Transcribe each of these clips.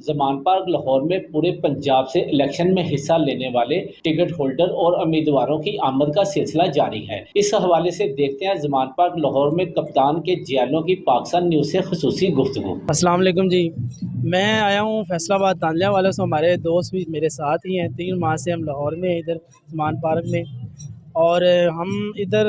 ज़मान park Lahore में पूरे पंजाब से इलेक्शन में हिस्सा लेने वाले टिकट होल्डर और उम्मीदवारों की आमद का सिलसिला जारी है। इस हवाले से देखते हैं ज़मान पार्क लाहौर में कप्तान के जियालों की पाकिस्तान न्यूज़ से खुसूसी गुफ्तगू। अस्सलाम वालेकुम जी, मैं आया हूँ फैसलाबाद तांदलिया वाले से। हमारे दोस्त भी मेरे साथ ही हैं। 3 माह से हम लाहौर में इधर ज़मान पार्क में, और हम इधर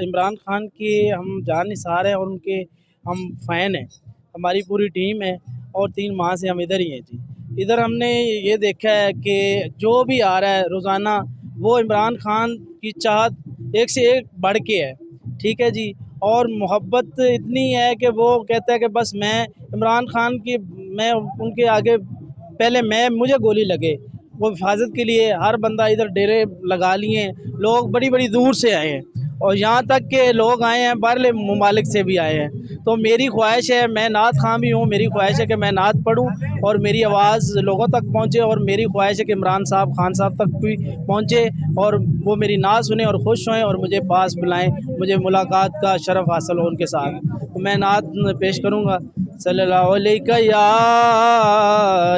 इमरान खान के हम जाननिसार हैं और उनके हम फ़ैन हैं। हमारी पूरी टीम है और 3 माह से हम इधर ही हैं जी। इधर हमने ये देखा है कि जो भी आ रहा है रोज़ाना, वो इमरान खान की चाहत एक से एक बढ़ के है, ठीक है जी। और मोहब्बत इतनी है कि वो कहता है कि बस मैं इमरान खान की, मैं उनके आगे पहले मुझे गोली लगे। वो हिफाजत के लिए हर बंदा इधर डेरे लगा लिए हैं। लोग बड़ी बड़ी दूर से आए हैं और यहाँ तक के लोग आए हैं बाहरले ममालिक से भी आए हैं। तो मेरी ख्वाहिश है, मैं नात खां भी हूँ, मेरी ख्वाहिश है कि मैं नात पढ़ूँ और मेरी आवाज़ लोगों तक पहुँचे, और मेरी ख्वाहिश है कि इमरान साहब खान साहब तक भी पहुँचे और वो मेरी नात सुने और खुश होएं और मुझे पास बुलाएं, मुझे मुलाकात का शरफ़ हासिल हो उनके साथ। तो मैं नात पेश करूँगा। सल्लल्लाहु अलैहि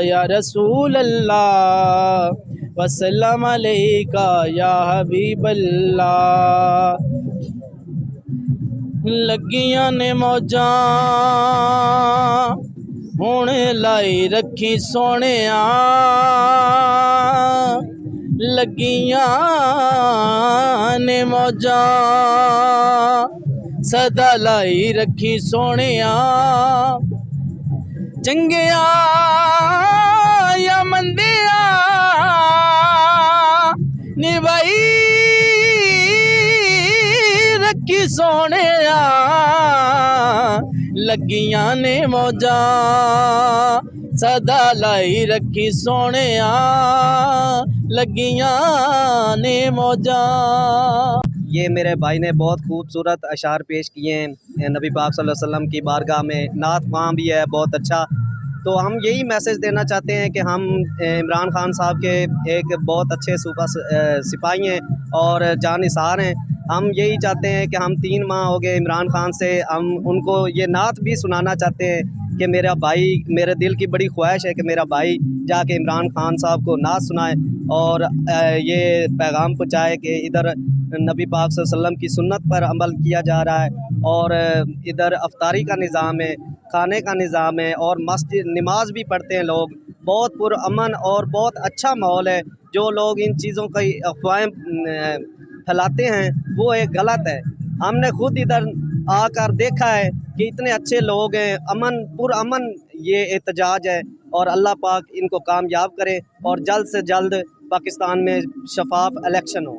या रसूल अल्लाह वसल्लम अलैका या हबीब अल्लाह। लगियां ने मौजां हुण लाई रखी सोहणिया, लगियां ने मौजां सदा लाई रखी सोहणिया। चंगिया या मंदिया निभाई रखी सोहणिया, लगियां ने मौजां सदा लाई रखी सोहणिया, लगियां ने मौजां। ये मेरे भाई ने बहुत खूबसूरत अशार पेश किए हैं नबी पाक सल्लल्लाहु अलैहि वसल्लम की बारगाह में। नात ख़्वां भी है बहुत अच्छा। तो हम यही मैसेज देना चाहते हैं कि हम इमरान खान साहब के एक बहुत अच्छे सिपाही हैं और जानिसार हैं। हम यही चाहते हैं कि हम 3 माह हो गए इमरान खान से, हम उनको ये नात भी सुनाना चाहते हैं कि मेरा भाई, मेरे दिल की बड़ी ख्वाहिश है कि मेरा भाई जाके इमरान खान साहब को नात सुनाए और ये पैगाम पहुँचाए कि इधर नबी पाक सल्लल्लाहु अलैहि वसल्लम की सुन्नत पर अमल किया जा रहा है और इधर अफ्तारी का निज़ाम है, खाने का निज़ाम है और मस्जिद नमाज भी पढ़ते हैं लोग। बहुत पुरअमन और बहुत अच्छा माहौल है। जो लोग इन चीज़ों की अफवाहें फैलाते हैं वो एक गलत है। हमने खुद इधर आकर देखा है कि इतने अच्छे लोग हैं, पुरअमन ये एहतजाज है और अल्लाह पाक इनको कामयाब करे और जल्द से जल्द पाकिस्तान में शफाफ इलेक्शन हो।